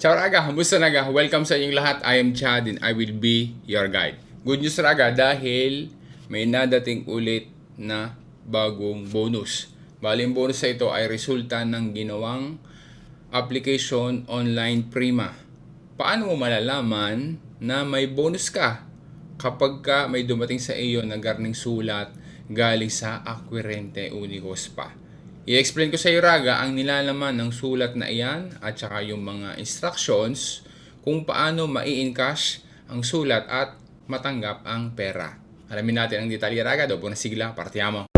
Ciao raga, kamusta naga? Welcome sa inyong lahat. I am Chad and I will be your guide. Good news raga dahil may nadating ulit na bagong bonus. Bali, yung bonus na ito ay resulta ng ginawang application online Prima. Paano mo malalaman na may bonus ka kapag may dumating sa iyo na garning sulat galing sa Acquirente Unico Spa? I-explain ko sa iyo raga ang nilalaman ng sulat na iyan at saka yung mga instructions kung paano mai-encash ang sulat at matanggap ang pera. Alamin natin ang detalye raga. Dopo na sigla, partiamo.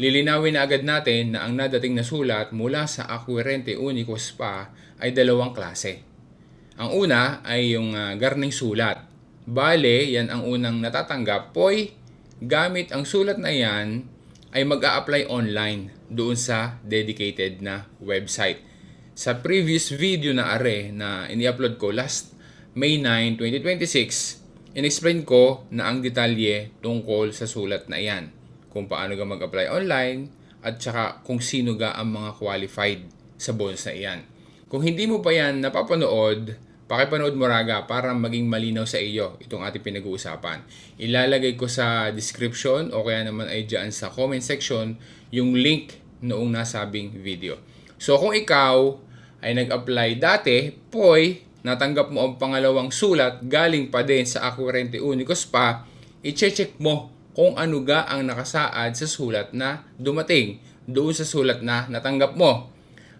Lilinawin na agad natin na ang nadating na sulat mula sa Acquirente Unico Spa ay dalawang klase. Ang una ay yung garning sulat. Bale, yan ang unang natatanggap. Gamit ang sulat na yan ay mag-a-apply online doon sa dedicated na website. Sa previous video na na ini-upload ko last May 9, 2026, in-explain ko na ang detalye tungkol sa sulat na yan. Kung paano ka mag-apply online at saka kung sino ga ang mga qualified sa bonus na iyan. Kung hindi mo pa yan napapanood, pakipanood mo raga para maging malinaw sa iyo itong ating pinag-uusapan. Ilalagay ko sa description o kaya naman ay dyan sa comment section yung link noong nasabing video. So kung ikaw ay nag-apply dati, natanggap mo ang pangalawang sulat galing pa din sa Acquirente Unico Spa, i-check mo kung ano ga ang nakasaad sa sulat na dumating doon sa sulat na natanggap mo.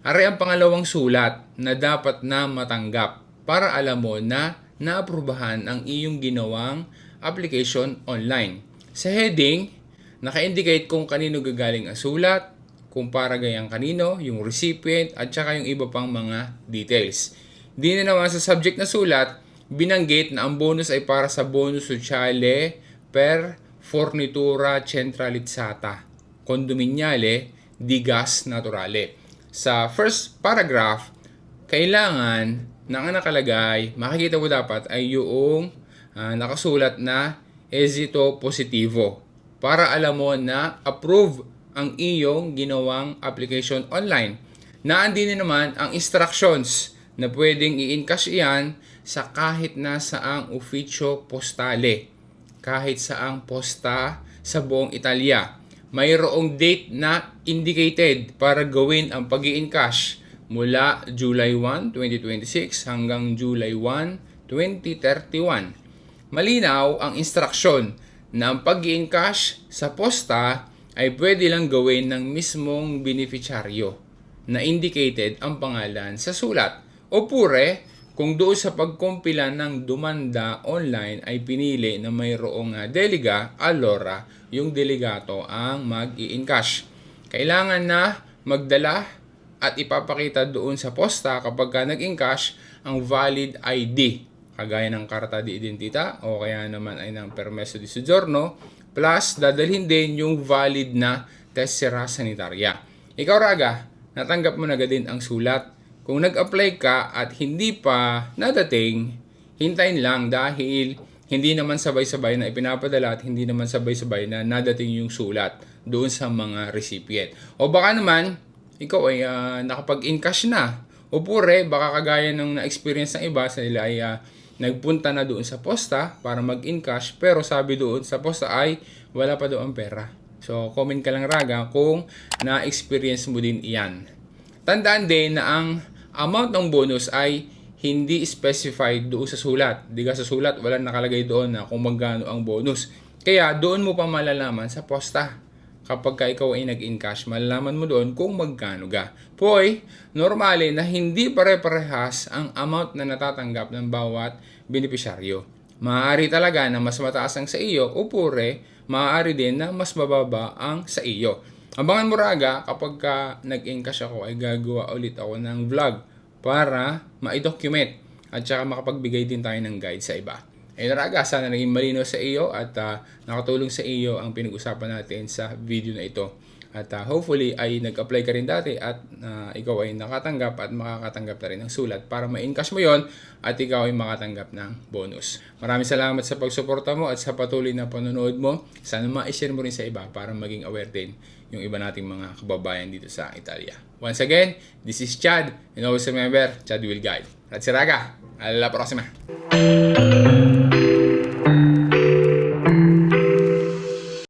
Ari ang pangalawang sulat na dapat na matanggap para alam mo na naaprubahan ang iyong ginawang application online. Sa heading, naka-indicate kung kanino gagaling ang sulat, kung para gayang kanino, yung recipient, at saka yung iba pang mga details. Di na naman sa subject na sulat, binanggit na ang bonus ay para sa bonus sociale per fornitura centralizzata, condominiale di gas naturale. Sa first paragraph, kailangan na ang nakalagay, makikita mo dapat ay yung nakasulat na esito positivo para alam mo na approve ang iyong ginawang application online. Naandin din naman ang instructions na pwedeng i-encash iyan sa kahit na saang ufficio postale, kahit saang posta sa buong Italia. Mayroong date na indicated para gawin ang pag-i-encash mula July 1, 2026 hanggang July 1, 2031. Malinaw ang instruction na ang pag-i-encash sa posta ay pwede lang gawin ng mismong beneficiaryo na indicated ang pangalan sa sulat. Opure, kung doon sa pagkumpila ng dumanda online ay pinili na mayroong delega, alora yung delegato ang mag-i-encash. Kailangan na magdala at ipapakita doon sa posta kapag nag-encash ang valid ID, kagaya ng karta di identita o kaya naman ay ng permeso di soggiorno, plus dadalhin din yung valid na tessera sanitaria. Ikaw raga, natanggap mo na din ang sulat. Kung nag-apply ka at hindi pa nadating, hintayin lang dahil hindi naman sabay-sabay na ipinapadala at hindi naman sabay-sabay na nadating yung sulat doon sa mga recipient. O baka naman, ikaw ay nakapag-encash na. O pure, baka kagaya ng na-experience ng iba, sila ay nagpunta na doon sa posta para mag-encash pero sabi doon sa posta ay wala pa doon ang pera. So comment ka lang raga kung na-experience mo din iyan. Tandaan din na ang amount ng bonus ay hindi specified doon sa sulat. Sa sulat, wala nakalagay doon na kung magkano ang bonus. Kaya doon mo pa malalaman sa posta. Kapag ikaw ay nag-encash, malalaman mo doon kung magkano ga. Normally na hindi pare-parehas ang amount na natatanggap ng bawat benepisyaryo. Maaari talaga na mas mataas ang sa iyo o maaari din na mas mababa ang sa iyo. Abangan mo raga kapag nag-encash ako ay gagawa ulit ako ng vlog para ma-document at saka makapagbigay din tayo ng guide sa iba. Ayun raga, sana naging malinaw sa iyo at nakatulong sa iyo ang pinag-usapan natin sa video na ito. At hopefully ay nag-apply ka rin dati at ikaw ay nakatanggap at makakatanggap na rin ng sulat para ma-encash mo yon at ikaw ay makatanggap ng bonus. Maraming salamat sa pagsuporta mo at sa patuloy na panonood mo. Sana ma-share mo rin sa iba para maging aware din yung iba nating mga kababayan dito sa Italia. Once again, this is Chad, and always remember, Chad will guide. Grazie raga, alla prossima!